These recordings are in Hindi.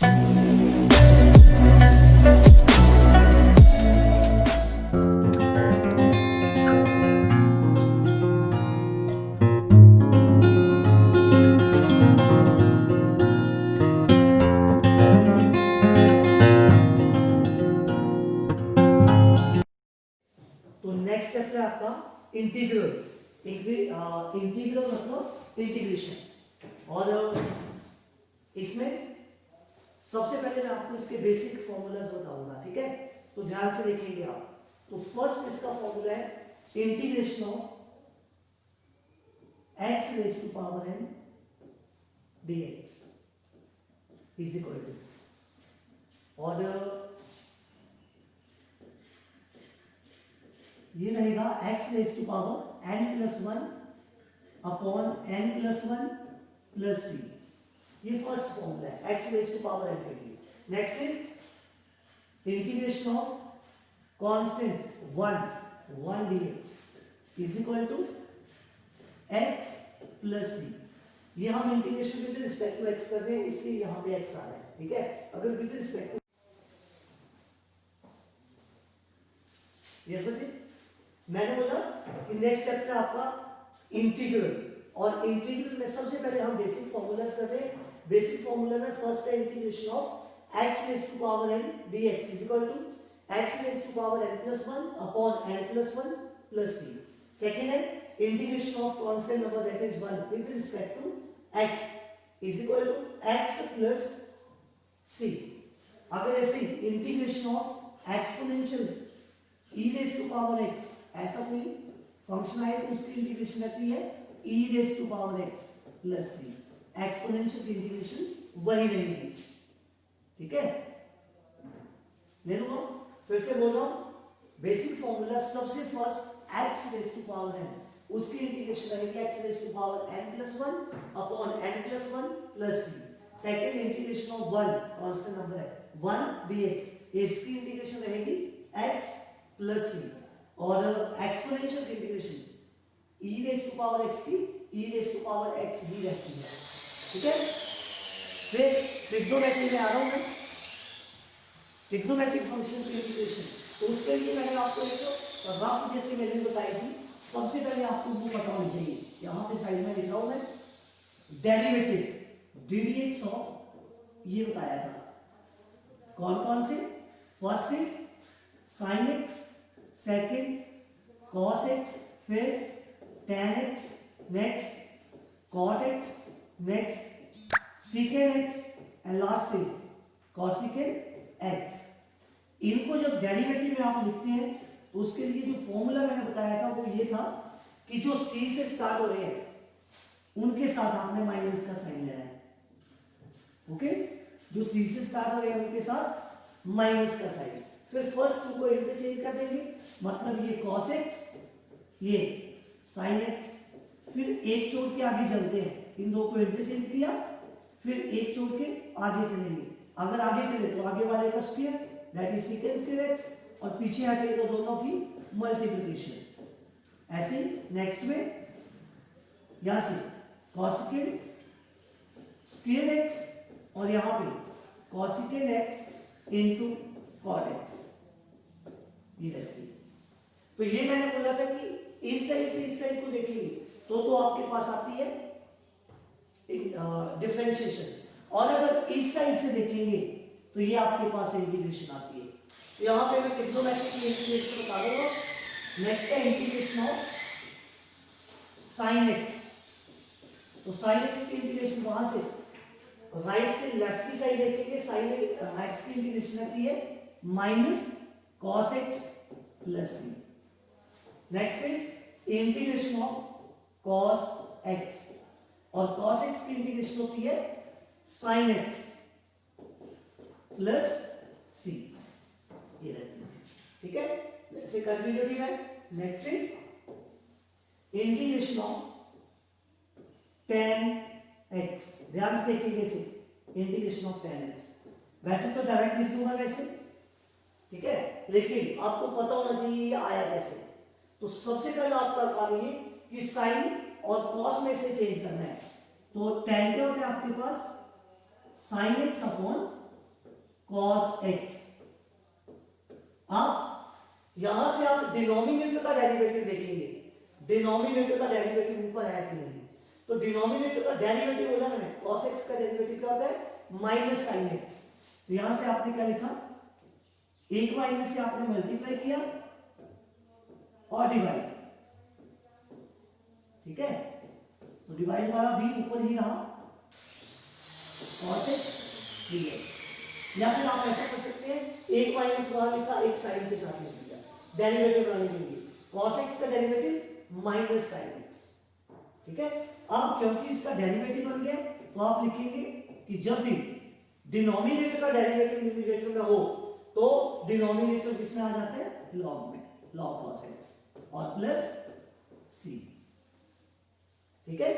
तो नेक्स्ट चैप्टर है आपका इंटीग्रल। इंटीग्रल मतलब इंटीग्रेशन। और इसमें सबसे पहले मैं आपको इसके बेसिक फॉर्मूलाज बताऊंगा, ठीक है? तो ध्यान से देखेंगे आप। तो फर्स्ट इसका फॉर्मूला है integration of x raise to power n dx is equal to, और ये रहेगा x raise to power n plus 1 upon n plus 1 plus c। ये फर्स्ट फॉर्मूला है x raise to power n के लिए। Next is integration of constant 1 dx is equal to x plus c। ये हम integration with respect to x कर रहे हैं, इसलिए यहां पे x आ रहा है, ठीक है? अगर विद रिस्पेक्ट टू यस बच्चे, मैंने बोला कि नेक्स्ट चैप्टर आपका इंटीग्रल, और इंटीग्रल में सबसे पहले हम बेसिक फॉर्मूलाज कर रहे हैं। बेसिक फॉर्मूला में फर्स्ट है integration of x raise to power n dx is equal to x raise to power n plus 1 upon n plus 1 plus c। Second है integration of constant number that is 1 with respect to x is equal to x plus c। अगर ऐसे integration of exponential e raise to power x, ऐसा कोई फंक्शन आए तो उसकी इंटीग्रेशन रहती है e raise to power x plus c। Exponential की इंटीग्रेशन वही रहेगी, ठीक है? ले लो, फिर से बोल रहा हूं, बेसिक फॉर्मूला सबसे first x raise to power n, उसकी इंटीग्रेशन रहेगी x raise to power n plus 1 upon n plus 1 plus c। Second integration of 1, constant number है 1 dx, इसकी इंटीग्रेशन रहेगी x प्लस c। और एक्सपोनेंशियल की integration e raise to power x की e raise to power x ही रहती है, ठीक है? फिर ट्रिग्नोमेट्री में आ रहा हूं मैं, ट्रिग्नोमेट्रिक फंक्शन की इंटीग्रेशन। तो उसके लिए मैंने आपको एक रफ जैसी वैल्यू बताई थी। सबसे पहले आपको वो पता होनी चाहिए, यहां पे साइड में लिख रहा हूं मैं, डेरिवेटिव ddx ऑफ, ये बताया था कौन कौन से। First is sin x, second cos x, फिर tan x, next cot x, next secant x, and last is cosecant x। इनको जब डेरिवेटिव में आप लिखते हैं तो उसके लिए जो फॉर्मूला मैंने बताया था वो ये था कि जो c से स्टार्ट हो रहे हैं उनके साथ आपने माइनस का साइन लेना है, ओके? जो c से स्टार्ट हो रहे हैं उनके साथ माइनस का साइन। फिर फर्स्ट टू को इंटरचेंज कर देंगे, मतलब ये cos x, ये sin x। फिर एक छोड़ के आगे चलते हैं, इन दो को इंटरचेंज किया, फिर एक छोड़ के आगे चलेंगे। अगर आगे चले तो आगे वाले का square that is secant square x, और पीछे हटे तो दोनों की मल्टीप्लिकेशन। ऐसे नेक्स्ट में यहां से cosecant square x, और यहां पे cosecant x into cot x, ये रहती है। तो ये मैंने बोला था कि इस साइड से इस साइड को देखेंगे तो आपके पास आती है डिफरेंशिएशन, और अगर इस साइड से देखेंगे तो ये आपके पास इंटीग्रेशन आती है। तो यहां पे मैं ट्रिग्नोमेट्रिक की इंटीग्रेशन बता दूंगा। नेक्स्ट है इंटीग्रेशन ऑफ sin x। तो sin x की इंटीग्रेशन वहां से राइट से लेफ्ट की साइड देखेंगे, sin x की इंटीग्रेशन आती है minus cos x plus c। Next is integration of cos x, और cos x की इंटीग्रेशन होती है sin x प्लस c, ये रहती है, ठीक है? ऐसे कंटिन्यूटी में next is integration of tan x। ध्यान से देखिए कैसे इंटीग्रेशन ऑफ tan x, वैसे तो डायरेक्ट लिख दूंगा वैसे, ठीक है? लेकिन आपको पता होना चाहिए ये आया कैसे। तो सबसे पहले आपका काम ये कि साइन और कॉस में से चेंज करना है। तो tan क्या होता है आपके पास sin x upon cos x। अब यहां से आप डिनोमिनेटर का डेरिवेटिव देखेंगे, डिनोमिनेटर का डेरिवेटिव ऊपर है कि नहीं। तो डिनोमिनेटर का डेरिवेटिव बोला मैंने, cos x का डेरिवेटिव क्या होता है, माइनस साइन एक्स। तो यहां से आपने क्या लिखा, एक माइनस से आपने मल्टीप्लाई किया और डिवाइड, ठीक है। तो डिवाइड वाला भी ऊपर ही रहा, cos x dx। या फिर आप ऐसा कर सकते हैं, एक माइनस वहां लिखा, एक साइन के साथ लिख दिया डेरिवेटिव बनाने के लिए। cos x का डेरिवेटिव माइनस साइन x, ठीक है। अब क्योंकि इसका डेरिवेटिव बन गया, तो आप लिखेंगे कि जब भी डिनोमिनेटर का डेरिवेटिव न्यूमरेटर में हो तो डिनोमिनेटर किसमें आ जाता है, लॉग में, log cos x और प्लस c, ठीक है।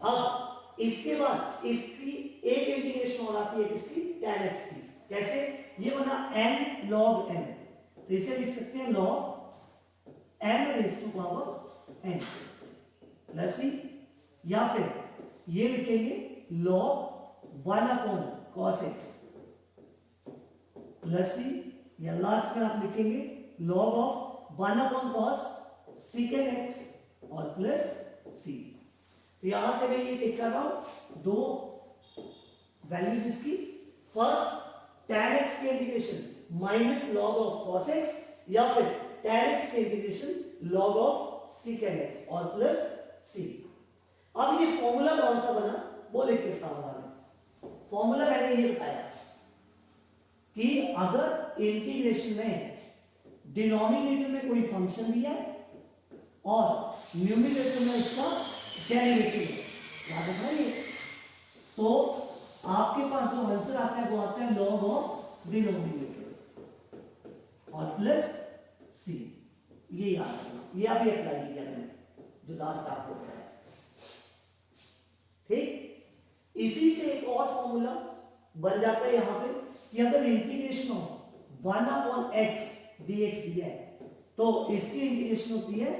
अब इसके बाद इसकी एक इंटीग्रेशन और आती है किसकी, tan x की। कैसे, ये बना n log n, तो इसे लिख सकते हैं log m raise to power n plus c, या फिर ये लिखेंगे log 1 upon cos x plus c, या लास्ट में आप लिखेंगे log of 1 upon cos secant x और प्लस c। तो यहां से मैं ये टिक कर रहा हूं दो वैल्यूज इसकी। फर्स्ट tan x के integration minus log of cos x, या फिर tan x के integration log of secant x और प्लस c। अब ये फॉर्मूला कौन सा बना वो लिख देता हूं मैं। फॉर्मूला मैंने ये बताया कि अगर इंटीग्रेशन में डिनोमिनेटर में कोई फंक्शन दिया है और न्यूमरेटर में इसका डेरिवेटिव है, याद रखना ये, तो आपके पास जो आंसर आता है वो आता है log ऑफ डिनोमिनेटर और प्लस c। ये याद रखना, ये अभी अप्लाई किया मैंने जो लास्ट आपको बताया, ठीक। इसी से एक और फॉर्मूला बन जाता है यहां पे कि अगर integration of 1 upon x dx दिया है तो इसकी इंटीग्रेशन होती है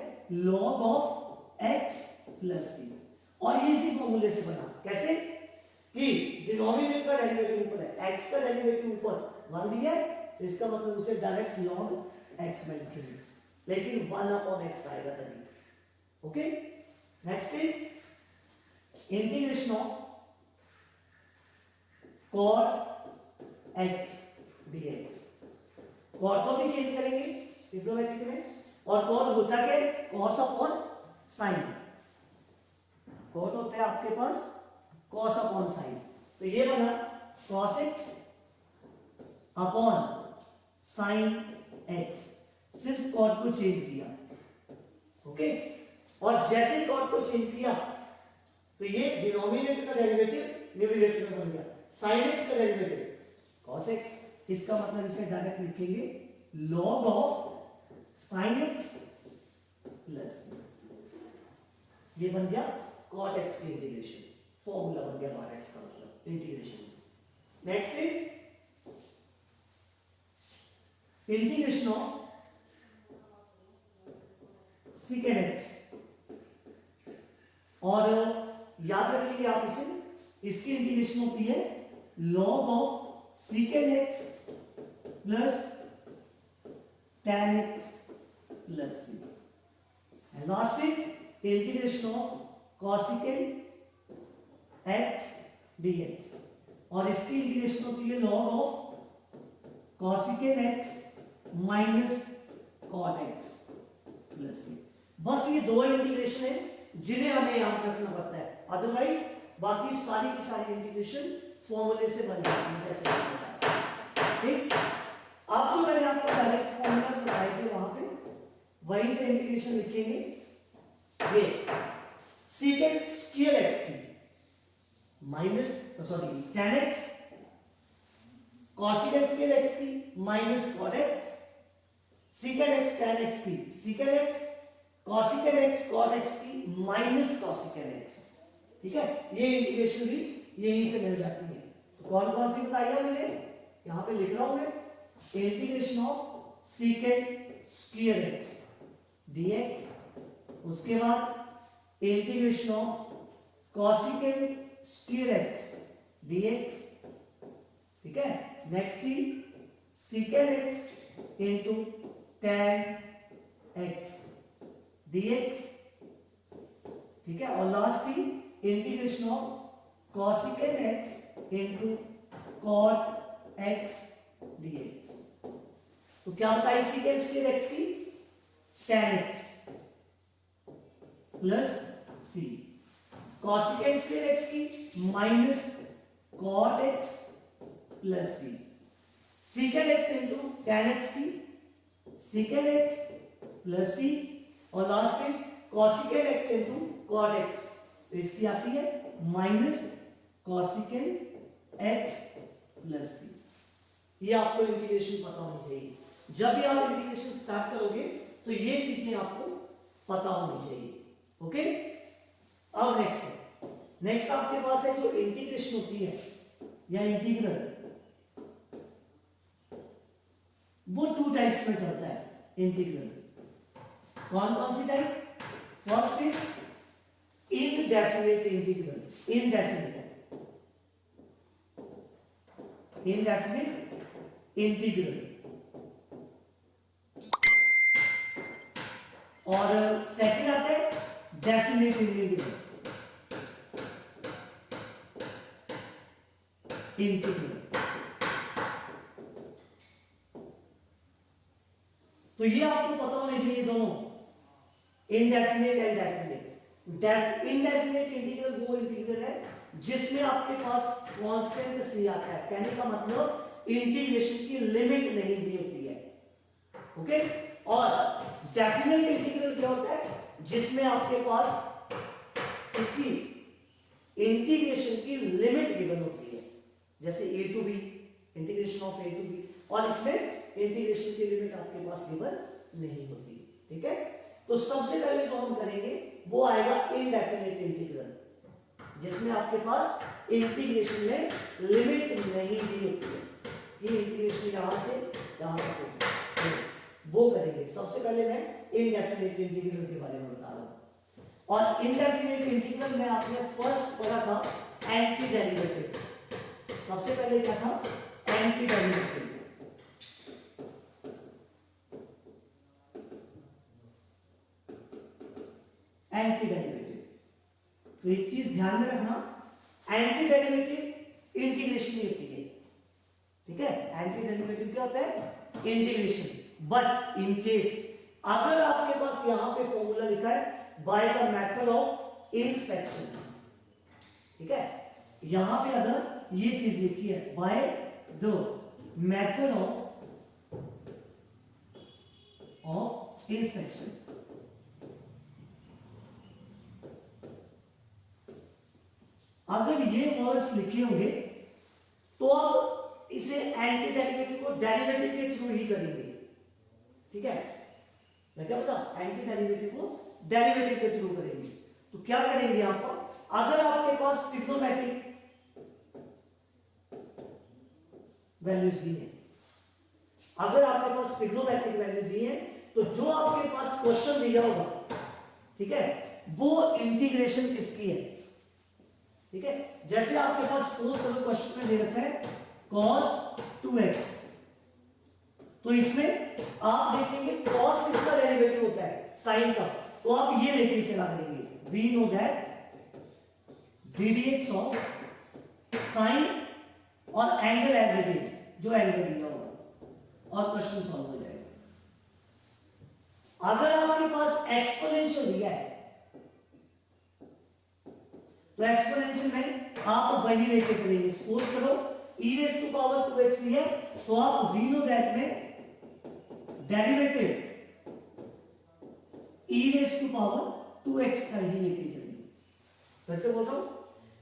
log of x plus c। और ये इसी फॉर्मूले से बना, कैसे कि डिनोमिनेटर का डेरिवेटिव ऊपर है, x का डेरिवेटिव ऊपर 1 दिया है, तो इसका मतलब उसे डायरेक्ट log x में लिखेंगे, लेकिन 1 अपॉन x आएगा तभी। Okay, next is integration of cot x dx। cot को भी चेंज करेंगे ट्रिग्नोमेट्रिक में, और cot होता क्या है, cos अपॉन sin। cot होता है आपके पास cos अपॉन sin, तो ये बना cos x upon sin x, सिर्फ cot को चेंज किया, ओके। और जैसे cot को चेंज किया तो ये डिनोमिनेटर का डेरिवेटिव न्यूमरेटर में बन गया, sin x का डेरिवेटिव cos x। इसका मतलब इसे डायरेक्ट लिखेंगे log of sin x plus, ये बन गया cot x की इंटीग्रेशन, फॉर्मूला बन गया cot x का मतलब integration. Next is integration of secant x, और याद रखिए आप इसे, इसकी इंटीग्रेशन होती है log of secant x plus tan x plus c, and last is integration of cosecant x dx, और इसकी इंटीग्रेशन होती है log of cosecant x minus cot x plus c। बस ये दो इंटीग्रेशन है जिन्हें हमें याद रखना पड़ता है, अदरवाइज बाकी सारी की सारी इंटीग्रेशन फॉर्मूले से बन जाती है, जैसे ठीक। अब जो मैंने आपको डायरेक्ट फॉर्मूलाज बताए थे वहां पे वहीं से इंटीग्रेशन लिखेंगे। ये secant स्क्वायर x की minus sorry tan x, cosecant square x की minus cot x, secant x tan x की secant x, cosecant x cot x की माइनस cosecant x, ठीक है। ये इंटीग्रेशन भी यहीं से मिल जाती है। तो कौन कौन सी बताई मैंने यहां पे लिख रहा हूं मैं, integration of secant square x dx, उसके बाद integration of cosecant square x dx, ठीक ठीक है, नेक्स्ट थी secant x into tan x dx, ठीक है, और लास्ट थी integration of cosecant x into cot x dx। तो क्या बताई secant स्क्वायर x की, tan x plus c, cosecant square x की minus cot x plus c, secant x into tan x की secant x प्लस c, और last is cosecant x into cot x, तो इसकी आती है minus cosecant x plus c। ये आपको इंटीग्रेशन पता होनी चाहिए, जब भी आप इंटीग्रेशन स्टार्ट करोगे तो ये चीजें आपको पता होनी चाहिए। ओके, अब नेक्स्ट आपके पास है जो इंटीग्रेशन होती है या इंटीग्रल, वो टू टाइप्स में चलता है इंटीग्रल। कौन कौन सी type, first is indefinite integral, indefinite integral, और सेकंड आता है डेफिनिट इंटीग्रल, तो ये आपको पता होने चाहिए दोनों, indefinite and definite. Indefinite integral वो इंटीग्रल है जिसमें आपके पास कांस्टेंट सी आता है, कहने का मतलब इंटीग्रेशन की लिमिट नहीं दी होती है। ओके, और डेफिनेट इंटीग्रल क्या होता है, जिसमें आपके पास इसकी इंटीग्रेशन की लिमिट गिवन होती है, जैसे a to b, integration of a to b, और इसमें इंटीग्रेशन की लिमिट आपके पास गिवन नहीं होती। ठीक है, तो सबसे पहले जो हम करेंगे वो आएगा इनडेफिनेट इंटीग्रल, जिसमें आपके पास इंटीग्रेशन में लिमिट नहीं दी होती है कि इंटीग्रेशन यहां से यहां तक होगी, वो करेंगे। सबसे पहले मैं इनडेफिनेट इंटीग्रल के बारे में बता रहा हूं, और इनडेफिनेट इंटीग्रल में आपने फर्स्ट पढ़ा था एंटी डेरिवेटिव। सबसे पहले क्या था, एंटी डेरिवेटिव। एंटी डेरिवेटिव, तो एक चीज ध्यान में रखना, एंटी डेरिवेटिव इंटीग्रेशन ही होती है। ठीक है, एंटी डेरिवेटिव क्या होता है, इंटीग्रेशन। बट इन केस अगर आपके पास यहां पे फॉर्मूला लिखा है by the method of inspection, ठीक है, यहां पे अगर ये चीज लिखी है by the method of inspection, अगर ये वर्ड्स लिखे होंगे तो आप इसे एंटी डेरिवेटिव को डेरिवेटिव के थ्रू ही करेंगे। ठीक है, मैं क्या बता, एंटी डेरिवेटिव को डेरिवेटिव के थ्रू करेंगे। तो क्या करेंगे आप, अगर आपके पास ट्रिग्नोमेट्रिक वैल्यूज दी है, अगर आपके पास ट्रिग्नोमेट्रिक वैल्यू दी है, तो जो आपके पास क्वेश्चन दिया होगा, ठीक है, वो इंटीग्रेशन किसकी है। ठीक है, जैसे आपके पास सपोज करो क्वेश्चन में दे रखा है cos 2x, तो इसमें आप देखेंगे cos किसका डेरिवेटिव होता है, साइन का, तो आप ये लेके चला करेंगे, we know that ddx of sine और एंगल एज इट इज, जो एंगल दिया होगा, और क्वेश्चन सॉल्व हो जाएगा। अगर आपके पास एक्सपोनेंशियल दिया है, तो एक्सपोनेंशियल में आप वही लेके चलेंगे। सपोज करो e raise to power 2x दी है, तो आप वी नो दैट में derivative e raise to power 2x का ही लेके चलेंगे। फिर से बोल रहा हूं,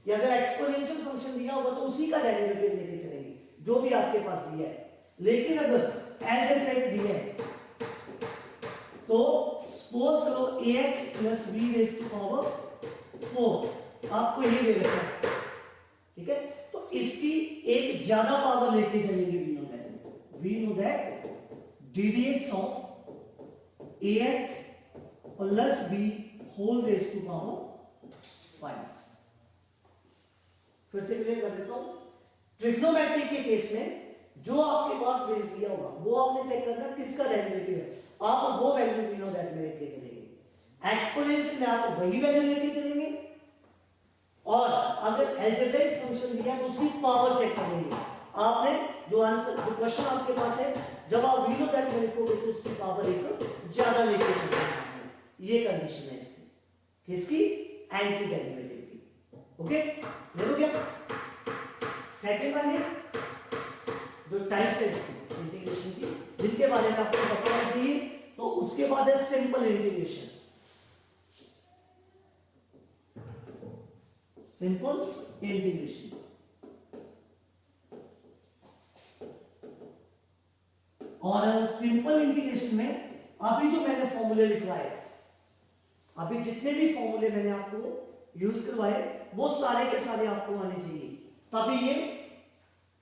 या अगर एक्सपोनेंशियल फंक्शन दिया होगा तो उसी का डेरिवेटिव लेके चलेंगे, जो भी आपके पास दिया है। लेकिन अगर एलजेब्रिक दिया है, तो सपोज करो ax plus b raise to power 4, आपको ये दे रखा है। ठीक है, तो इसकी एक ज्यादा पावर लेके चलेंगे, we know that ddx of ax plus b whole raise to power 5। फिर से क्लियर कर देता हूं, ट्रिग्नोमेट्री के केस में जो आपके पास बेस दिया होगा वो आपने चेक करना किसका डेरिवेटिव है, आप वो वैल्यू वी नो दैट में लेके चलेंगे। एक्सपोनेंशियल में आप वही वैल्यू लेके चलेंगे, और अगर अलजेब्रिक फंक्शन दिया तो उसकी पावर चेक करेंगे। आपने जो आंसर जो क्वेश्चन आपके पास है जब आप वी नो दैट में लिखोगे तो उसकी पावर एक ज्यादा लेके चलेंगे। ये कंडीशन है इसकी, किसकी, एंटी डेरिवेटिव की। ओके, देखो क्या सेकंड वन इज जो टाइप्स है इसकी इंटीग्रेशन की जिनके बारे में आपको बताना चाहिए, तो उसके बाद है सिंपल इंटीग्रेशन। सिंपल इंटीग्रेशन और सिंपल इंटीग्रेशन में अभी जो मैंने फॉर्मूले लिखवाए, अभी जितने भी फॉर्मूले मैंने आपको यूज करवाए वो सारे के सारे आपको आने चाहिए, तभी ये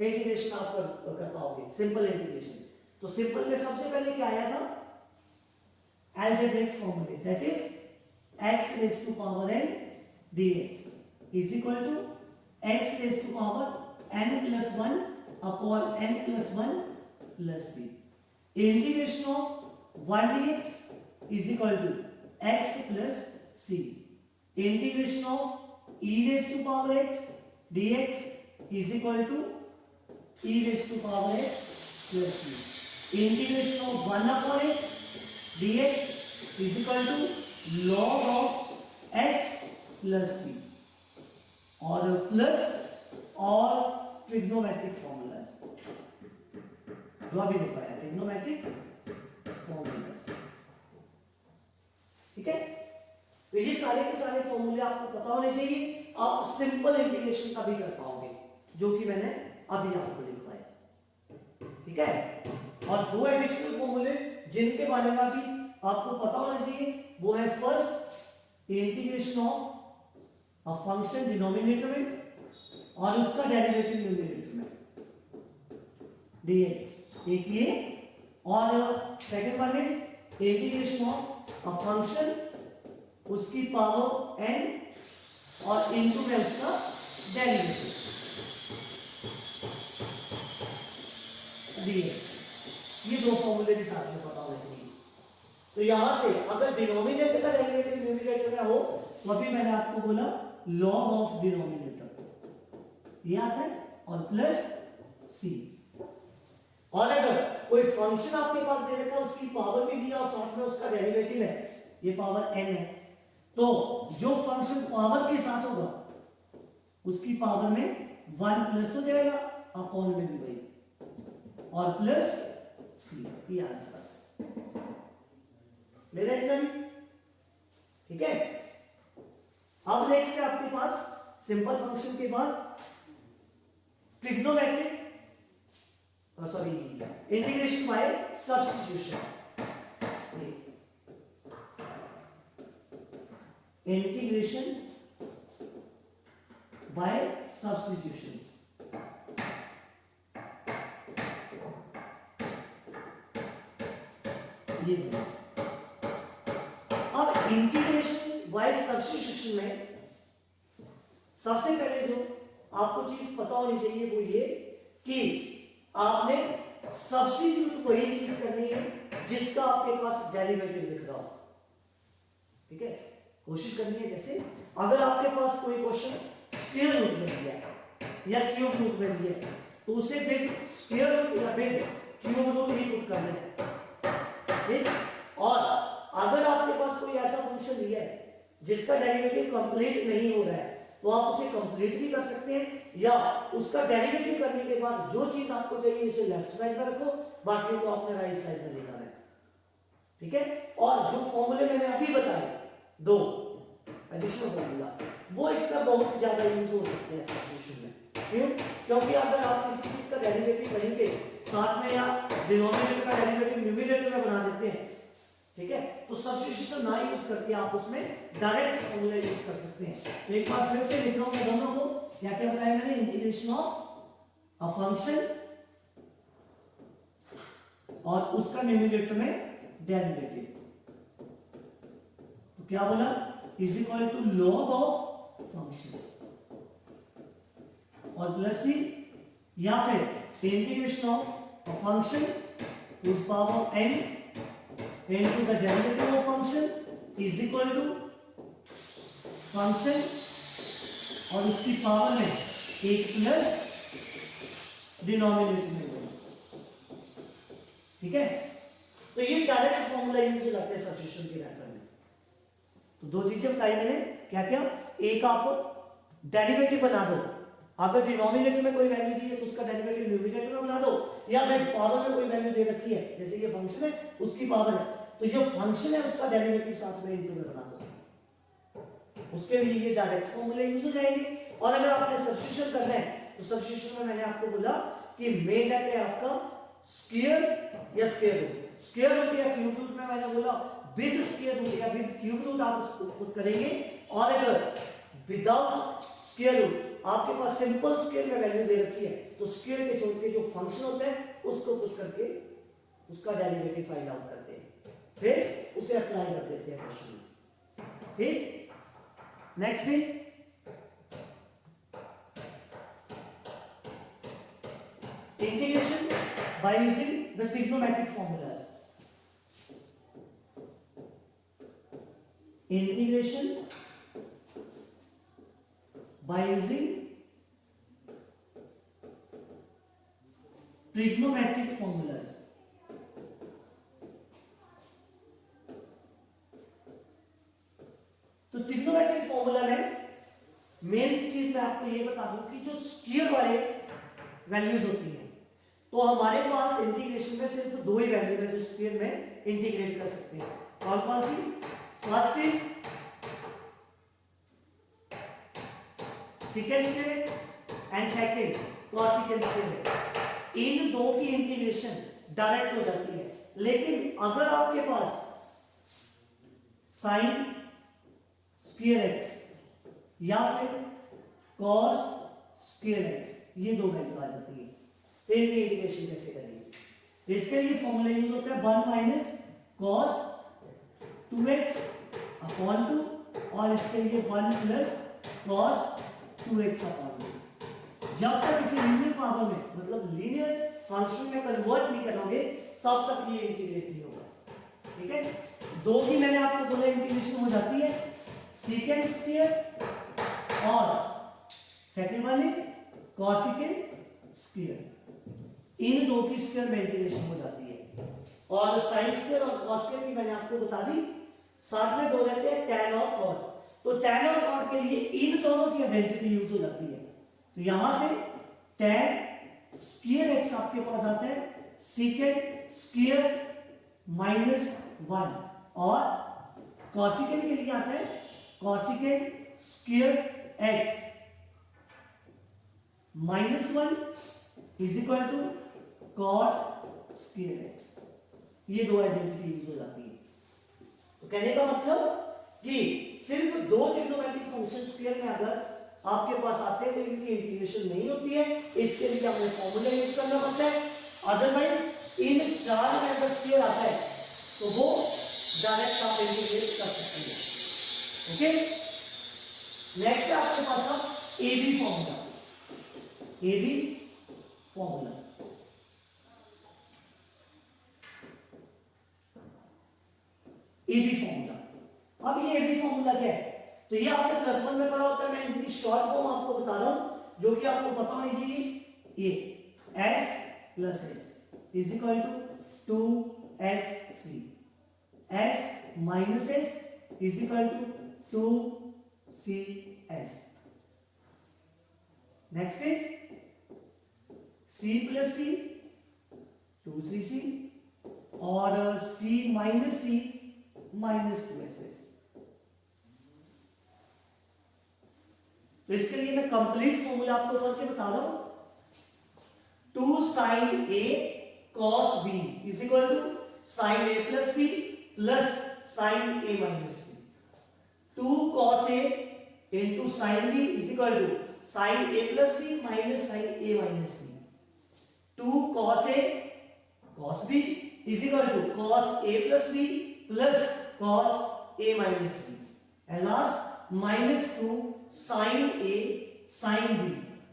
इंटीग्रेशन आप कर पाओगे, सिंपल इंटीग्रेशन। तो सिंपल में सबसे पहले क्या आया था, अलजेब्रिक फॉर्मूले, that is x raise to power n dx is equal to x raise to power n plus 1 upon n plus 1 plus c। Integration of 1 dx is equal to x plus c। Integration of e raise to power x dx is equal to e raise to power x plus c। Integration of 1 upon x dx is equal to log of x plus c, और प्लस और ट्रिग्नोमेट्रिक फॉर्मूलाज जो अभी दिखाया, ट्रिग्नोमेट्रिक फॉर्मूलाज। ठीक है, तो ये सारे के सारे फॉर्मूले आपको पता होने चाहिए, आप सिंपल इंटीग्रेशन का भी कर पाओगे जो कि मैंने अभी आपको लिखवाया। ठीक है, और दो एडिशनल फॉर्मूले जिनके बारे में भी आपको पता होना चाहिए, वो है first integration of a function denominator में और उसका डेरिवेटिव न्यूमरेटर में dx, एक ये, और second one is integration of a function उसकी पावर n और इनटू में उसका डेरिवेटिव dx। ये दो फॉर्मूले भी साथ में पता होने चाहिए। तो यहां से अगर डिनोमिनेटर का डेरिवेटिव न्यूमरेटर में हो तो अभी मैंने आपको बोला log ऑफ डिनोमिनेटर ये आता है, और प्लस c। और अगर कोई फंक्शन आपके पास दे रखा है उसकी पावर भी दिया और साथ में उसका डेरिवेटिव है, ये पावर n है, तो जो फंक्शन पावर के साथ होगा उसकी पावर में 1 प्लस हो जाएगा, अपॉन में भी वही, और प्लस c। ये आंसर मेरा इतना भी। ठीक है, अब नेक्स्ट है आपके पास सिंपल फंक्शन के बाद trigonometric sorry integration by substitution. Integration by substitution, ये अब इंटीग्रेशन बाय सब्स्टिट्यूशन में सबसे पहले जो आपको चीज पता होनी चाहिए वो ये कि आपने सब्स्टिट्यूट वही चीज करनी है जिसका आपके पास डेरिवेटिव दिख रहा हो। ठीक है, कोशिश करनी है, जैसे अगर आपके पास कोई क्वेश्चन स्क्वायर रूट में दिया है या क्यूब रूट में दिया है तो उसे फिर स्क्वायर रूट या फिर क्यूब रूट ही पुट करना है। ठीक, और अगर आपके पास कोई ऐसा फंक्शन दिया है जिसका डेरिवेटिव कंप्लीट नहीं हो रहा है तो आप उसे कंप्लीट भी कर सकते हैं, या उसका डेरिवेटिव करने के बाद जो चीज आपको चाहिए उसे लेफ्ट साइड में रखो, बाकी को आपने राइट साइड में लिखा है। ठीक है, और जो फॉर्मूले मैंने अभी बताए दो एडिशनल फॉर्मूला, वो इसका बहुत ज्यादा यूज हो सकते हैं सब्स्टिट्यूशन में। क्यों? क्योंकि अगर आप किसी चीज का डेरिवेटिव वहीं पे साथ में या डिनोमिनेटर का डेरिवेटिव न्यूमरेटर में बना देते हैं, ठीक है, तो सब्स्टिट्यूशन ना यूज करके आप उसमें डायरेक्ट फॉर्मूला यूज कर सकते हैं। तो एक बार फिर से लिख रहा हूं मैं दोनों को, क्या क्या बताया मैंने, इंटीग्रेशन ऑफ अ फंक्शन और उसका न्यूमरेटर में डेरिवेटिव, तो क्या बोला, is equal to log of function और प्लस ही या फिर integration of a function whose power n into the derivative of function is equal to function और उसकी पावर है एक प्लस डिनोमिनेटर में होगा। ठीक है, तो ये डायरेक्ट फॉर्मूला यूज हो जाते हैं सब्स्टिट्यूशन के मेथड में। तो दो चीजें बताई मैंने, क्या क्या, एक आप डेरिवेटिव बना दो, अगर डिनोमिनेटर में कोई वैल्यू दी है तो उसका डेरिवेटिव न्यूमरेटर में बना दो, या फिर पावर में कोई वैल्यू दे रखी है जैसे ये फंक्शन है उसकी पावर है तो जो फंक्शन है उसका डेरिवेटिव साथ में इनटू में बना दो, उसके लिए ये डायरेक्ट फॉर्मूले यूज हो जाएंगे। और अगर आपने सब्स्टिट्यूशन करना है तो सब्स्टिट्यूशन में मैंने आपको बोला कि मेन है आपका स्क्वायर या स्क्वायर रूट, स्क्वायर रूट या क्यूब रूट में मैंने बोला विद स्क्वायर रूट या विद क्यूब रूट आप उसको पुट करेंगे, और अगर विदाउट स्क्वायर रूट आपके पास सिंपल स्क्वायर में वैल्यू दे रखी है तो स्क्वायर के छोड़ के जो फंक्शन होता है उसको पुट करके उसका डेरिवेटिव फाइंड आउट करते हैं, फिर उसे अप्लाई कर देते हैं क्वेश्चन में। ठीक, next is integration by using the trigonometric formulas. Integration by using trigonometric formulas. तो ट्रिग्नोमेट्रिक फॉर्मूला में मेन चीज मैं आपको ये बता दूं कि जो स्क्वायर वाले वैल्यूज होती हैं तो हमारे पास इंटीग्रेशन में सिर्फ दो ही वैल्यू है जो स्क्वायर में इंटीग्रेट कर सकते हैं। कौन कौन सी? First is second square and second cosecant square. इन दो की इंटीग्रेशन डायरेक्ट हो जाती है, लेकिन अगर आपके पास साइन स्क्वायर एक्स या फिर कॉस स्क्वायर एक्स ये दो वैल्यू आ जाती है, तो इनकी इंटीग्रेशन कैसे करेंगे? तो इसके लिए फॉर्मूला यूज होता है 1 माइनस कॉस 2x अपॉन 2 और इसके लिए 1 प्लस कॉस 2x अपॉन 2। जब तक इसे लीनियर पावर में मतलब लीनियर फंक्शन में कन्वर्ट नहीं करोगे तब तक ये इंटीग्रेट नहीं होगा। ठीक है, दो की मैंने आपको बोला इंटीग्रेशन हो जाती है, सेकंड स्क्वायर और सेकंड वन इज कॉसेकेंट स्क्वायर। इन दो की स्क्वायर में इंटीग्रेशन हो जाती है, और साइन स्क्वायर और कॉस स्क्वायर की मैंने आपको बता दी, साथ में दो रहते हैं tan और cot। तो tan और cot के लिए इन दोनों की आइडेंटिटी यूज हो जाती है, तो यहां से tan स्क्वायर x आपके पास आता है सेकंड स्क्वायर माइनस 1, और कॉसेकेंट के लिए आता है cosecant square x minus 1 is equal to cot square x। ये दो आइडेंटिटी यूज हो जाती है। तो कहने का मतलब कि सिर्फ दो ट्रिग्नोमेट्रिक फंक्शन स्क्वायर में अगर आपके पास आते हैं तो इनकी इंटीग्रेशन नहीं होती है, इसके लिए हमें फॉर्मूला यूज करना पड़ता है। अदरवाइज इन चार में अगर स्क्वायर आता है तो वो डायरेक्ट आप इंटीग्रेट कर सकते हैं। ओके, नेक्स्ट है आपके पास A B formula. A B formula A B formula. अब ये एबी फॉर्मूला क्या है? तो ये आपने प्लस 1 में पढ़ा होता है, मैं इनकी शॉर्ट फॉर्म आपको बता रहा हूं जो कि आपको पता होनी चाहिए। A S plus S is equal to 2sc, S minus S is equal to 2cs। Next is c plus c 2cc और c minus c minus 2ss। तो इसके लिए मैं कंप्लीट फॉर्मूला आपको करके बता रहा हूं। 2 sin a cos b is equal to sin a plus b प्लस sin a minus b। 2 cos a into sin b is equal to sin a plus b minus sin a minus b। 2 cos a cos b is equal to cos a plus b plus cos a minus b, and last minus 2 sin a sin b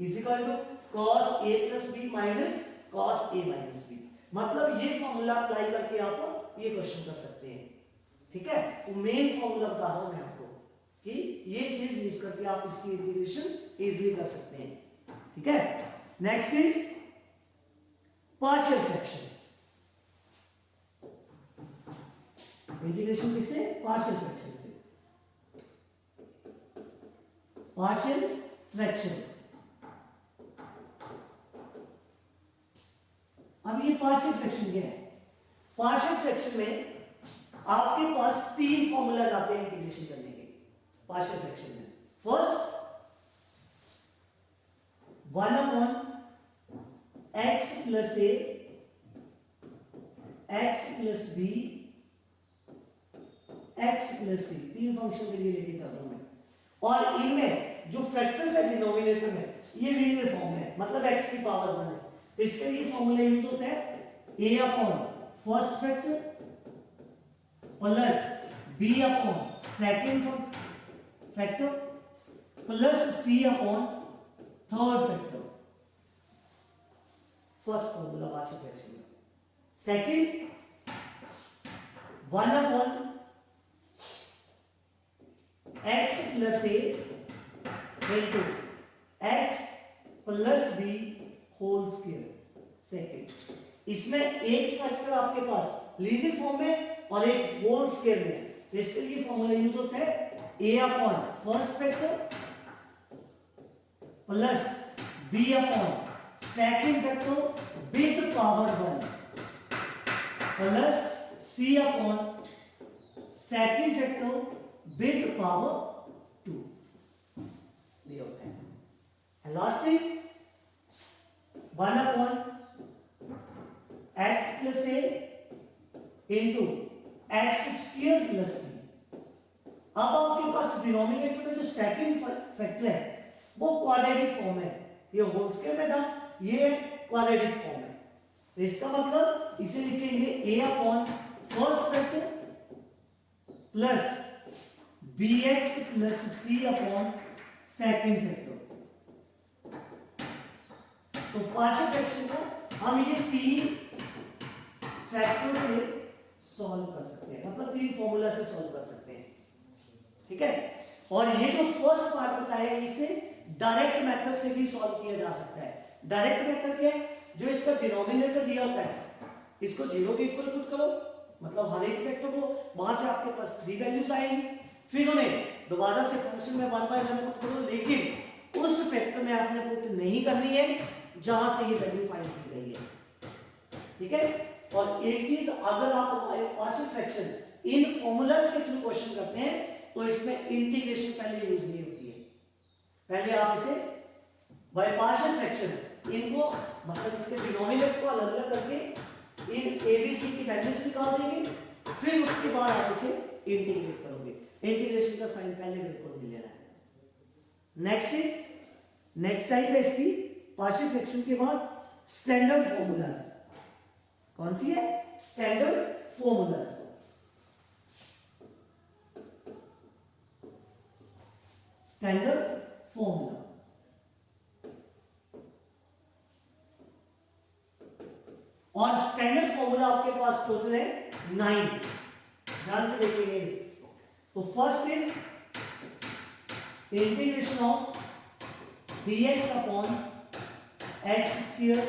is equal to cos a plus B minus cos a minus B. मतलब ये फॉर्मूला अप्लाई करके आप ये क्वेश्चन कर सकते हैं। ठीक है, तो मेन फॉर्मूला बता रहा हूं मैं आपको कि ये चीज यूज करके आप इसकी इंटीग्रेशन इजीली कर सकते हैं। ठीक है, next is partial fraction. Integration किससे? पार्शियल फ्रैक्शन से। Partial fraction. अब ये पार्शियल फ्रैक्शन क्या है? पार्शियल फ्रैक्शन में आपके पास तीन फॉर्मूलाज आते हैं इंटीग्रेशन करने के पार्शियल फ्रैक्शन में। First 1/x plus a x plus b x plus c, तीन फंक्शन के लिए लेके चल रहा हूं मैं। और इनमें जो फैक्टर्स है डिनोमिनेटर में ये लीनियर फॉर्म है, मतलब x की पावर 1 है। तो इसके लिए फॉर्मूला यूज होता है a upon first factor plus b upon second factor plus c upon third factor. First formula partial fraction में। Second 1 upon x plus a into x plus b whole square. Second, इसमें एक फैक्टर आपके पास लीनियर फॉर्म में और एक होल स्क्वायर में, तो इसके लिए फॉर्मूला यूज होता है a upon first factor plus b upon second factor with power 1 plus c upon second factor with power 2 ये होता है। And last is 1 upon x plus a into x square plus b। अब आपके पास डिनोमिनेटर में जो सेकंड फैक्टर है वो क्वाड्रेटिक फॉर्म है, ये होल स्क्वायर में था, ये क्वाड्रेटिक फॉर्म है। तो इसका मतलब इसे लिखेंगे a upon first factor plus bx plus c upon second factor. तो पार्शियल फ्रैक्शन को हम ये तीन फैक्टर से सॉल्व कर सकते हैं, मतलब तीन फॉर्मूला से सॉल्व कर सकते हैं। ठीक है, और ये जो फर्स्ट पार्ट बताया इसे डायरेक्ट मेथड से भी सॉल्व किया जा सकता है। डायरेक्ट मेथड क्या है? जो इसका डिनोमिनेटर दिया होता है इसको जीरो के इक्वल पुट करो, मतलब हर एक फैक्टर को वहां से आपके पास 3 वैल्यूज आएंगी, फिर उन्हें दोबारा से फंक्शन में 1 बाय 1 पुट करो, लेकिन उस फैक्टर में आपने पुट नहीं करनी है जहां से ये वैल्यू फाइंड की गई है। ठीक है, और एक चीज, अगर आप पार्शियल फ्रैक्शन इन फॉर्मूलाज के थ्रू क्वेश्चन करते हैं तो इसमें इंटीग्रेशन पहले यूज नहीं होती है। पहले आप इसे बाय पार्शियल फ्रैक्शन इनको, मतलब इसके डिनोमिनेटर को अलग अलग करके इन एबीसी की वैल्यूज निकाल देंगे, फिर उसके बाद आप इसे इंटीग्रेट करोगे। इंटीग्रेशन का साइन पहले बिल्कुल नहीं लेना है। नेक्स्ट टाइप है इसकी पार्शियल फ्रैक्शन के बाद स्टैंडर्ड फॉर्मूलाज। कौन सी है? Standard formulas. स्टैंडर्ड फॉर्मूला, और स्टैंडर्ड फॉर्मूला आपके पास टोटल है 9। ध्यान से देखेंगे। तो first is integration of dx upon x square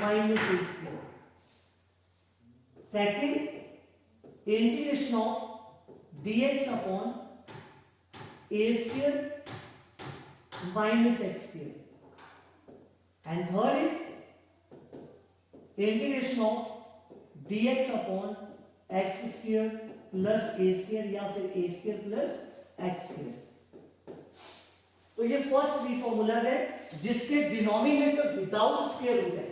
minus A square. Second integration of dx upon A square minus X square. And third is integration of dx upon x square plus A square या फिर ए स्क्वायर प्लस एक्स स्क्वायर। तो ये फर्स्ट 3 फॉर्मूलाज है जिसके डिनोमिनेटर विदाउट स्क्वायर रूट है।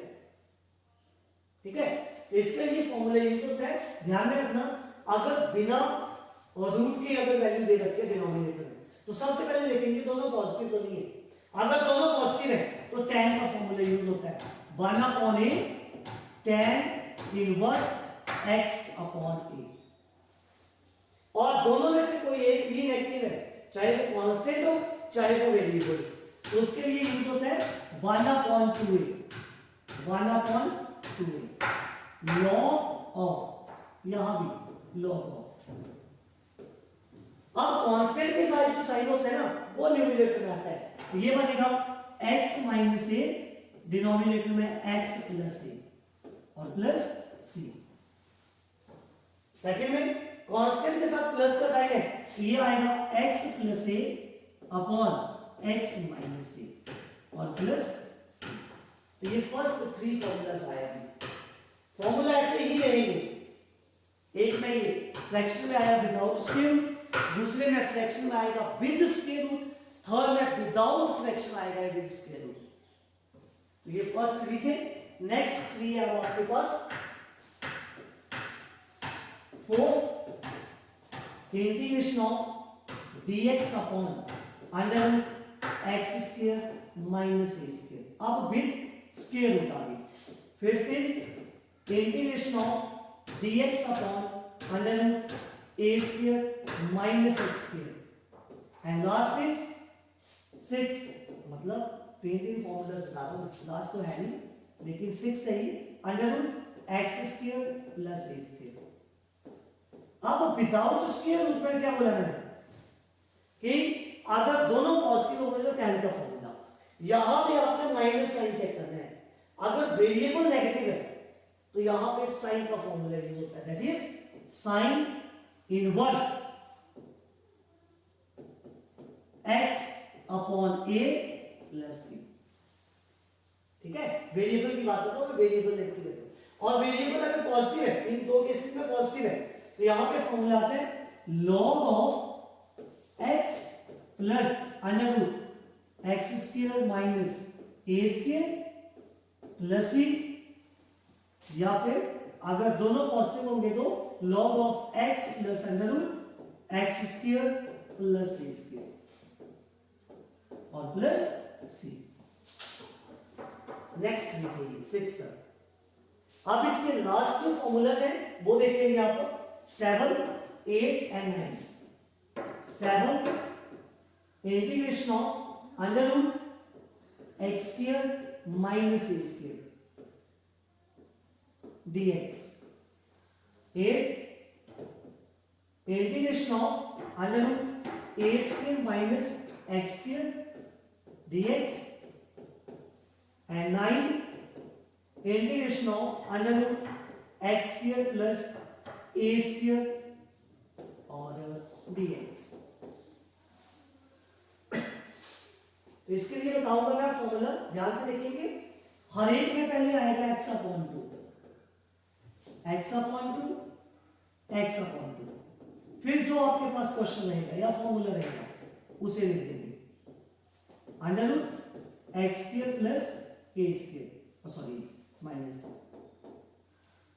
ठीक है, इसके लिए फॉर्मूला यूज होता है। ध्यान में रखना, अगर बिना रूट की अगर वैल्यू दे रखी है डिनोमिनेटर में तो सबसे पहले देखेंगे दोनों पॉजिटिव तो नहीं है। अगर दोनों पॉजिटिव है तो tan का फॉर्मूला यूज होता है 1 upon a tan inverse x upon a। और दोनों में से कोई एक भी नेगेटिव है, चाहे वो कांस्टेंट हो चाहे वो वेरिएबल, तो उसके लिए यूज होता है 1/2a, 1/2a, लॉग ऑफ, यहां भी लॉग ऑफ। अब कांस्टेंट के साथ जो साइन होता है ना वो न्यूमरेटर में आता है, तो ये बनेगा x माइनस ए, डिनोमिनेटर में x प्लस ए और प्लस सी। सेकंड में कांस्टेंट के साथ प्लस का साइन है, तो ये आएगा x प्लस ए अपॉन x माइनस ए और प्लस सी। तो ये फर्स्ट 3 फॉर्मूलाज आए अभी। फॉर्मूला ऐसे ही रहेंगे, एक में ये फ्रैक्शन में आया विदाउट स्क्वायर रूट, दूसरे में फ्रैक्शन में आएगा विद स्क्वायर रूट, थर्ड में विदाउट फ्रैक्शन आएगा विद स्क्वायर रूट। तो ये फर्स्ट 3 थे। नेक्स्ट 3 है वो आपके पास 4 integration of dx upon under x square minus A square, अब विद स्क्वायर रूट आ गई। Fifth is integration of dx upon under a square minus X square, and last is sixth, मतलब 3 फॉर्मूलाज बता रहा हूं, लास्ट तो है नहीं लेकिन सिक्स्थ है ये, अंडर एक्स स्क्वायर प्लस ए स्क्वायर। अब विदाउट स्क्वायर रूट में क्या बोला मैंने कि अगर दोनों पॉजिटिव हो गए तो tan का फॉर्मूला, यहां पे आपने माइनस साइन चेक करना है। अगर वेरिएबल नेगेटिव है तो यहां पे साइन का फॉर्मूला यूज होता है, that is sine inverse x upon a plus c। ठीक है, वेरिएबल की बात करता हूं मैं, वेरिएबल नेगेटिव है और वेरिएबल अगर पॉजिटिव है, इन दो केसेस में पॉजिटिव है, तो यहां पे फॉर्मूला आता है log of x plus under root x square minus A square plus c, या फिर अगर दोनों पॉजिटिव होंगे तो log of x plus under root x square plus A square और प्लस सी। नेक्स्ट देखिए सिक्स्थ। अब इसके लास्ट जो फॉर्मूलाज हैं वो देखेंगे आप 7, 8 and 9। 7 integration of under root x square minus A square dx। 8 integration of under root A square minus X square dx, and 9 integration of under root x square plus a square और dx। तो इसके लिए बताऊंगा मैं फॉर्मूला, ध्यान से देखेंगे। हर एक में पहले आएगा x upon 2, x upon 2, x upon 2, फिर जो आपके पास क्वेश्चन रहेगा या फॉर्मूला रहेगा उसे लिख देंगे under root x square plus A square, sorry minus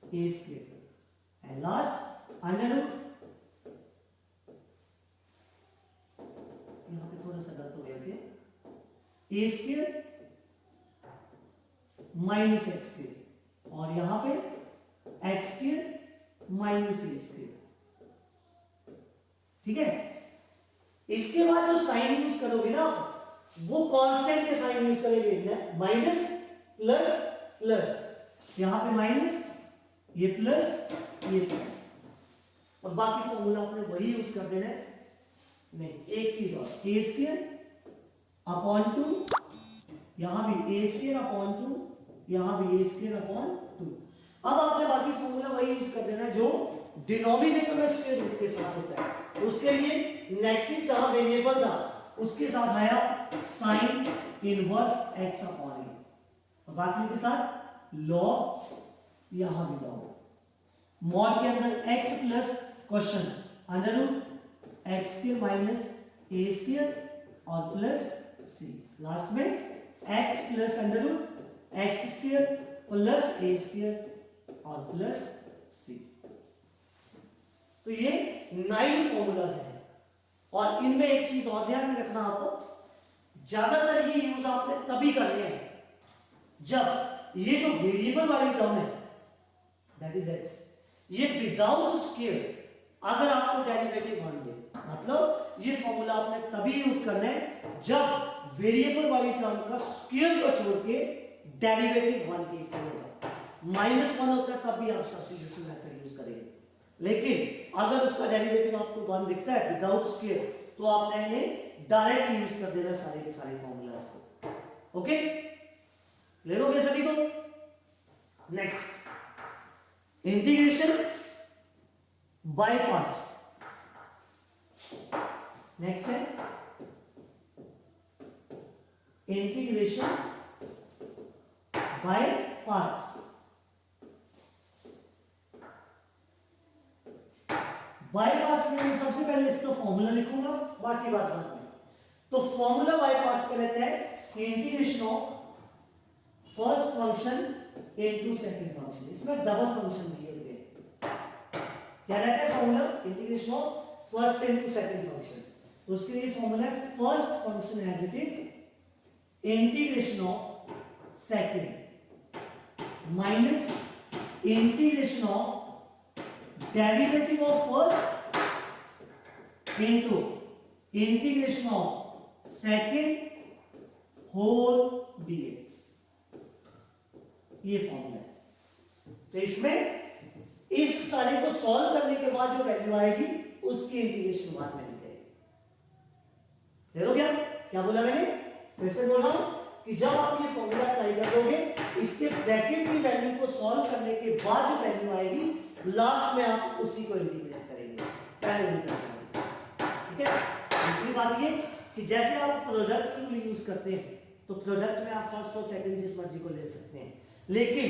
A square, and last under root, यहां पे थोड़ा सा गलत हो गया थे, A square minus X square और यहां पे एक्स स्क्वायर माइनस ए स्क्वायर। ठीक है, इसके बाद जो साइन यूज करोगे ना वो कांस्टेंट के साइन यूज करेंगे, माइनस प्लस प्लस, यहां पे माइनस, ये प्लस, ये प्लस, और बाकी फॉर्मूला आपने वही यूज कर देना है। नहीं, एक चीज और, ए स्क्वायर अपॉन 2, यहां भी ए स्क्वायर अपॉन 2, यहां भी ए स्क्वायर अपॉन 2। अब आपने बाकी फॉर्मूला वही यूज कर देना है जो डिनोमिनेटर में स्क्वायर रूट के साथ होता है। उसके लिए नेगेटिव जहां वेरिएबल था उसके साथ आया साइन इनवर्स एक्स अपॉन ए, और बाकी के साथ लॉग, यहां भी लॉग। मॉड के अंदर x plus question under root x square minus ए स्क्वायर और प्लस सी, लास्ट में x plus under root x square plus ए स्क्वायर और प्लस सी। तो ये 9 फॉर्मूलाज हैं, और इनमें एक चीज और ध्यान में रखना, आपको ज्यादातर ये यूज आपने तभी करने हैं जब ये जो वेरिएबल वाली टर्म है दैट इज एक्स, ये विदाउट स्क्वायर अगर आपको डेरिवेटिव मान दे, मतलब ये फॉर्मूला आपने तभी यूज करना है जब वेरिएबल वाली टर्म का स्क्वायर को छोड़ के डेरिवेटिव 1 के इक्वल होगा। -1 होता है तब भी आप सब्स्टिट्यूशन मेथड यूज करेंगे, लेकिन अगर उसका डेरिवेटिव आपको 1 दिखता है विदाउट स्क्वायर तो आपने इन्हें डायरेक्ट यूज कर देना सारे के सारे फॉर्मूलाज को। ओके, ले लोगे सभी को। Next, integration by parts. Next है integration by parts. By parts में मैं सबसे पहले इसका फॉर्मूला लिखूंगा, बाकी बात बाद में। तो फॉर्मूला बाय पार्ट्स का रहता है integration of first function into second function. इसमें डबल फंक्शन दिए हुए हैं। क्या रहता है formula? Integration of first into second function. तो उसके लिए फॉर्मूला है first function as it is integration of second minus integration of derivative of first into integration of second whole dx. ये फॉर्मूला है। तो इसमें इस सारे को सॉल्व करने के बाद जो वैल्यू आएगी उसकी इंटीग्रेशन बाद में लिखेंगे। ले लो क्या क्या बोला मैंने? फिर से बोल रहा हूं कि जब आप ये फॉर्मूला अप्लाई कर दोगे, इसके ब्रैकेट की वैल्यू को सॉल्व करने के बाद जो वैल्यू आएगी लास्ट में आप उसी को इंटीग्रेट करेंगे, पहले नहीं करेंगे। ठीक है। दूसरी बात ये कि जैसे आप प्रोडक्ट रूल यूज करते हैं तो प्रोडक्ट में आप फर्स्ट और सेकंड जिस मर्जी को ले सकते हैं, लेकिन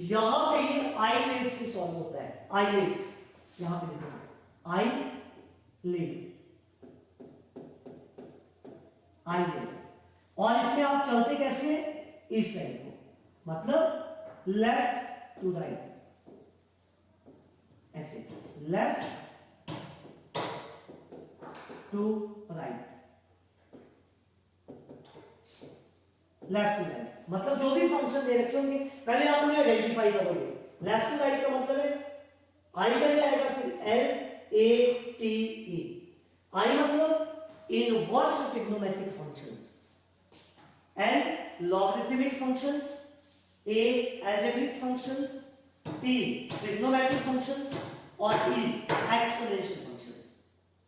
यहां पे ये आई लेट से सॉल्व होता है। आई लेट यहां पे लिखो, आई लेट, आई लेट। और इसमें आप चलते कैसे हैं? इस साइड को, मतलब लेफ्ट टू राइट, ऐसे left to right, left to right. मतलब जो भी फंक्शन दे रखे होंगे पहले आप उन्हें आइडेंटिफाई करोगे। लेफ्ट टू राइट का मतलब है आई का क्या आएगा? फिर L A T E. I मतलब inverse trigonometric functions, L logarithmic functions, A algebraic functions, T trigonometric functions और ई एक्सपोनेंशियल फंक्शंस।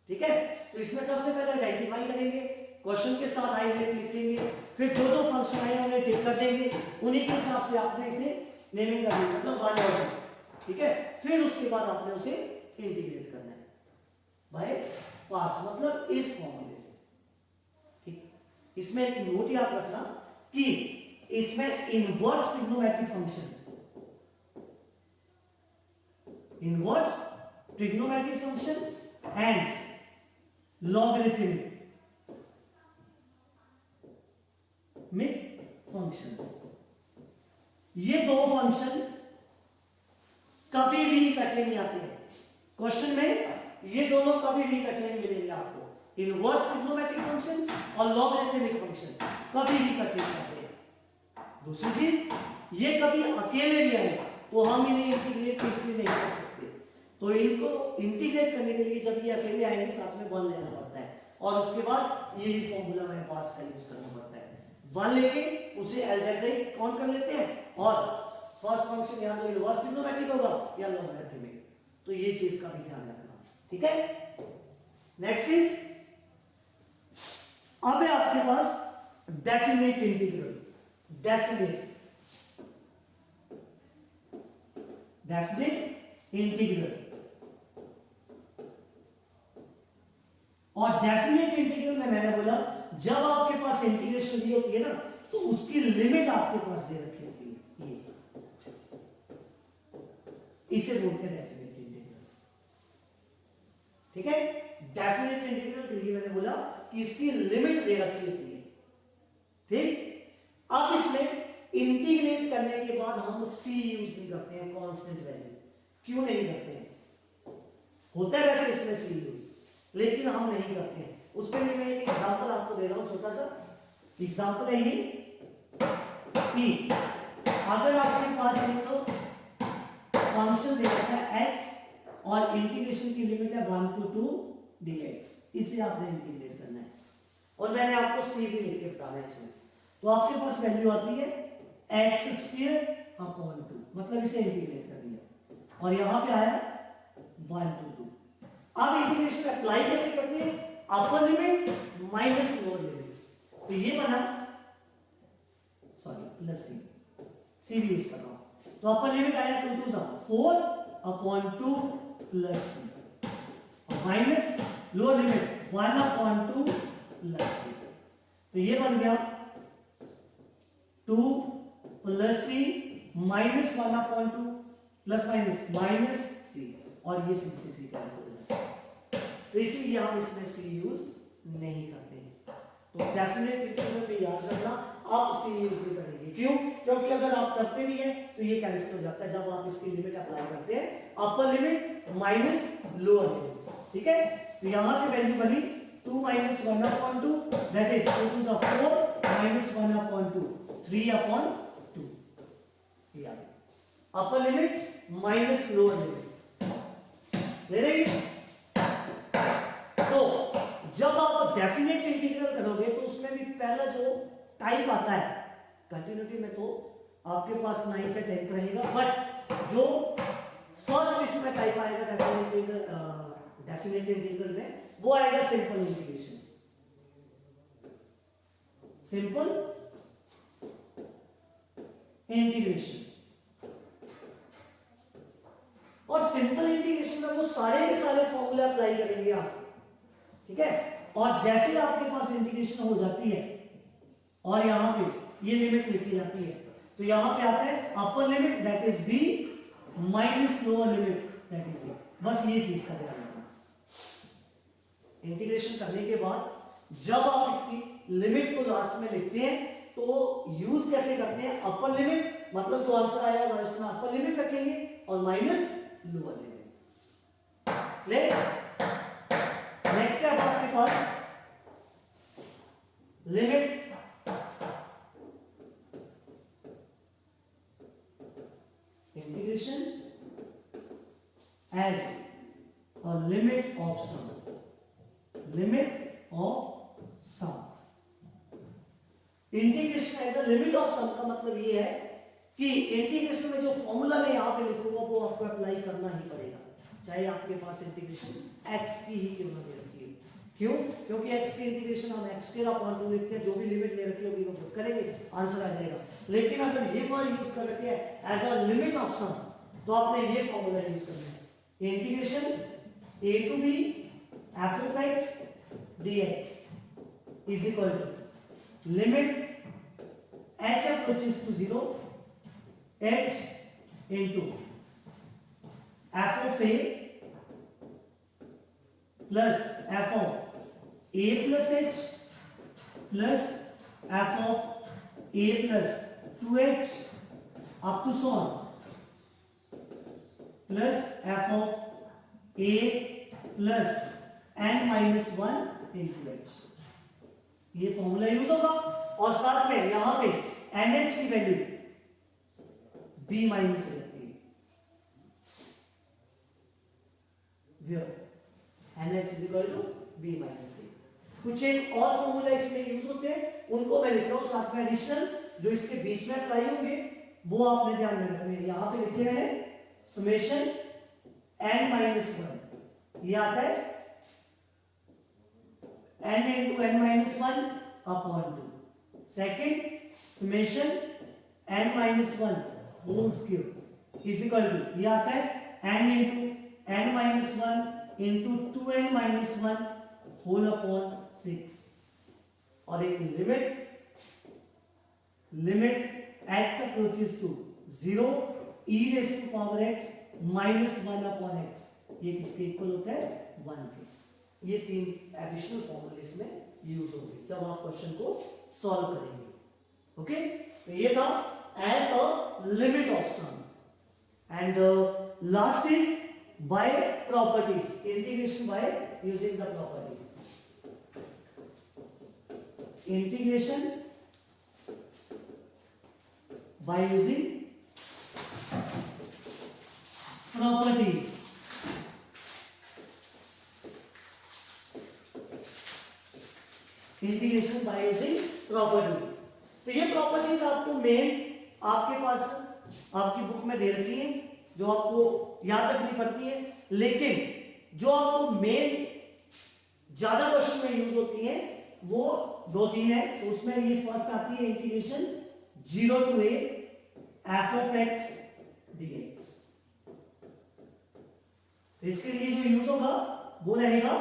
ठीक है। तो इसमें सबसे पहले आइडेंटिफाई करेंगे, क्वेश्चन के साथ आई लेट लिखेंगे, फिर जो जो फंक्शन आए उन्हें टिक कर देंगे, उन्हीं के हिसाब से आपने इसे नेमिंग करनी है, मतलब वन ऑर्डर। ठीक है। फिर उसके बाद आपने उसे इंटीग्रेट करना है बाय पार्ट्स, मतलब इस फॉर्मूले से। ठीक। इसमें एक नोट याद रखना कि इसमें inverse trigonometric function, inverse trigonometric function and logarithmic function, ये दो फंक्शन कभी भी इकट्ठे नहीं आते हैं। क्वेश्चन में ये दोनों कभी भी इकट्ठे नहीं मिलेंगे आपको। इनवर्स ट्रिग्नोमेट्रिक फंक्शन और लॉगरिथमिक फंक्शन कभी भी इकट्ठे नहीं आते हैं। दूसरी चीज, ये कभी अकेले भी आए तो हम इन्हें इंटीग्रेट इसलिए नहीं कर सकते। तो इनको इंटीग्रेट करने के लिए जब ये अकेले आएंगे साथ में 1 लेना पड़ता है, और उसके बाद यही फॉर्मूला बाय पार्ट्स का यूज करना पड़ता है। 1 लेके उसे अलजेब्रिक कौन कर लेते हैं, और फर्स्ट फंक्शन या तो इनवर्स ट्रिग्नोमेट्रिक होगा या लॉगरिथमिक। तो ये चीज का भी ध्यान रखना। ठीक है। नेक्स्ट इज, अब है आपके पास डेफिनेट इंटीग्रल। डेफिनेट इंटीग्रल, और डेफिनेट इंटीग्रल में मैंने बोला जब आपके पास इंटीग्रेशन दी होती है ना, तो उसकी लिमिट आपके पास दे रखी होती है। ये इसे बोलते हैं डेफिनेट इंटीग्रल। ठीक है। डेफिनेट इंटीग्रल के लिए मैंने बोला कि इसकी लिमिट दे रखी होती है। ठीक। अब इसमें इंटीग्रेट करने के बाद हम सी यूज नहीं करते हैं, कांस्टेंट वैल्यू। क्यों नहीं करते हैं? होता है वैसे इसमें सी यूज, लेकिन हम नहीं करते हैं। उसके लिए मैं एक एग्जांपल आपको दे रहा हूं, छोटा सा एग्जांपल है ये कि अगर आपके पास एक फंक्शन दे रखा है x और इंटीग्रेशन की लिमिट है 1 to 2 dx, इसे आपने इंटीग्रेट करना है। और मैंने आपको सी भी लिख के बताना है इसमें। तो आपके पास वैल्यू आती है एक्स स्क्वायर अपॉन 2, मतलब इसे इंटीग्रेट कर दिया और यहां पे आया 1 to 2। अब इंटीग्रेशन अप्लाई कैसे करते हैं, upper limit minus lower limit, तो ये बना सॉरी प्लस सी भी यूज कर रहा हूं, तो अपर लिमिट आया 2 2 4 अपॉन 2 प्लस सी और minus lower limit 1 upon 2 plus c, तो ये बन गया 2 plus c minus 1 upon 2 plus minus minus c, और ये सी कैंसिल हो जाता है, तो इसीलिए हम इसमें सी यूज नहीं करते हैं। तो डेफिनेट इंटीग्रल में याद रखना आप सी यूज नहीं करेंगे, क्यों, क्योंकि अगर आप करते भी हैं तो ये कैंसिल हो जाता है जब आप इसकी लिमिट अप्लाई करते हैं, upper limit minus lower limit, ठीक है। तो यहां से वैल्यू बनी 2 minus 1 upon 2, that is 2 2 4 minus 1 upon 2 3 upon 2, ये आ गया upper limit minus lower limit ले रही। तो जब आप डेफिनेट इंटीग्रल करोगे तो उसमें भी पहला जो टाइप आता है, कंटिन्यूटी में तो आपके पास 9th या 10th रहेगा, बट जो फर्स्ट इसमें टाइप आएगा डेफिनेट इंटीग्रल में, वो आएगा सिंपल इंटीग्रेशन। सिंपल इंटीग्रेशन, और सिंपल इंटीग्रेशन में वो सारे के सारे फॉर्मूले अप्लाई करेंगे आप, ठीक है। और जैसे आपके पास इंटीग्रेशन हो जाती है और यहां पे ये लिमिट लिखी जाती है, तो यहां पे आता है upper limit that is B minus lower limit that is A, बस ये चीज का ध्यान रखना। इंटीग्रेशन करने के बाद जब आप इसकी लिमिट को लास्ट में लिखते हैं तो यूज कैसे करते हैं, अपर लिमिट, मतलब जो आंसर आया होगा उसमें अपर लिमिट रखेंगे और माइनस लोअर लिमिट ले। नेक्स्ट है आपके पास limit integration as a limit of sum, limit of sum. Integration as a limit of sum का मतलब ये है कि इंटीग्रेशन में जो फॉर्मूला मैं यहां पे लिखूंगा वो आपको अप्लाई करना ही पड़ेगा, चाहे आपके पास इंटीग्रेशन x की ही क्यों ना दे रखी हो। क्यों, क्योंकि x की इंटीग्रेशन हम x स्क्वायर अपॉन 2 लिखते हैं, जो भी लिमिट ले रखी होगी वो पुट करेंगे, आंसर आ जाएगा। लेकिन अगर ये वर्ड यूज कर रखे हैं एज अ लिमिट ऑफ सम, तो आपने ये फॉर्मूला यूज करना है, integration a to b f of x dx is equal to limit h approaches to 0 h into f of a plus f of a plus h plus f of a plus 2h up to so on plus f of a plus n minus 1 into h, ये फॉर्मूला यूज होगा। और साथ में यहां पे NH की वैल्यू b माइनस से लगती है, NH is equal to b minus से। कुछ एक और फॉर्मूला इसमें यूज होते हैं, उनको मैं लिख रहा हूं साथ में एडिशनल, जो इसके बीच में अप्लाई होंगे वो आपने ध्यान में रखने हैं। यहां पे लिखे मैंने समेशन n माइनस 1, ये आता है n into n minus 1 upon 2, second summation n minus 1 whole cube is equal to, ये आता है n into n minus 1 into 2n minus 1 whole upon 6, और एक limit x approaches to 0 e raised to power x minus 1 upon x, ये किसके इक्वल होता है 1 के। ये तीन एडिशनल फॉर्मूले इसमें यूज होंगे जब आप क्वेश्चन को सॉल्व करेंगे, ओके। तो ये था as a limit of sum. And last is by properties, integration by using the properties, integration by using properties. Integration by using property. तो ये प्रॉपर्टीज आपको मेन आपके पास आपकी बुक में दे रखी है, जो आपको याद रखनी पड़ती है, लेकिन जो आपको मेन ज्यादा क्वेश्चन में यूज होती है वो 2-3 है। तो उसमें ये फर्स्ट आती है integration 0 to a f of x dx। तो इसके लिए जो यूज होगा वो रहेगा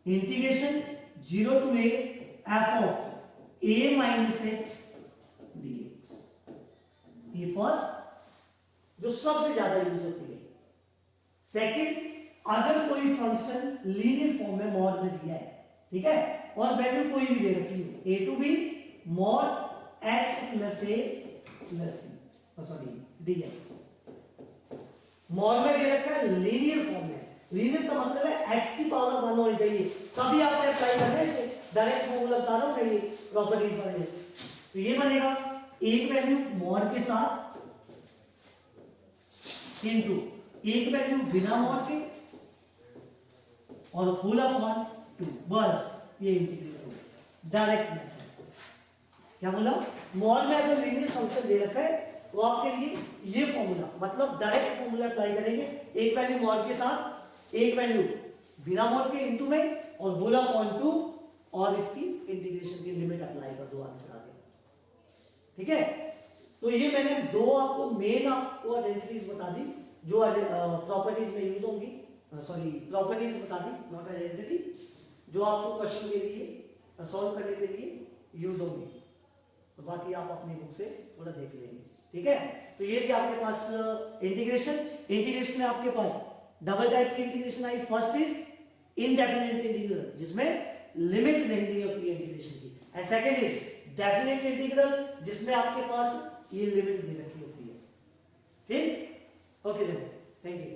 integration 0 to a f of a minus x dx। ये फर्स्ट जो सबसे ज्यादा यूज होती है। सेकंड, अगर कोई फंक्शन लीनियर फॉर्म में मॉड में दिया है, ठीक है, और वैल्यू कोई भी दे रखी है a to B mod x plus a plus c sorry dx। Mod में दे रखा है लीनियर फॉर्म में। लीनियर का मतलब है x की पावर 1 होनी चाहिए, तभी आपने अप्लाई करना है इसे। डायरेक्ट फॉर्मूला बता रहा हूं मैं, ये प्रॉपर्टीज वाले। तो ये बनेगा एक वैल्यू मॉड के साथ इनटू एक वैल्यू बिना मॉड के और होल ऑफ 1 2, बस ये इंटीग्रेट हो गया डायरेक्ट मेथड। क्या बोला? मॉड में अगर लीनियर फंक्शन दे रखा है तो आपके लिए ये फॉर्मूला, मतलब डायरेक्ट फॉर्मूला अप्लाई करेंगे। एक वैल्यू मॉड के साथ, एक वैल्यू बिना मॉड के इनटू में, और होल ऑफ 1 2, और इसकी इंटीग्रेशन की लिमिट अप्लाई कर दो, आंसर आ गया। ठीक है, तो ये मैंने दो आपको मेन आपको आइडेंटिटीज बता दी जो प्रॉपर्टीज में यूज होंगी। सॉरी, प्रॉपर्टीज बता दी, नॉट आइडेंटिटी, जो आपको क्वेश्चन के लिए सॉल्व करने के लिए यूज होंगी। तो बाकी आप अपनी बुक से थोड़ा देख लेंगे। ठीक है, तो ये थी आपके पास इंटीग्रेशन। इंटीग्रेशन में आपके पास डबल टाइप की integration I. First is indefinite integral, जिसमें लिमिट नहीं दी होती है इंटीग्रेशन की, and second is definite integral, जिसमें आपके पास ये लिमिट दी रखी होती है। ठीक, ओके, थैंक यू।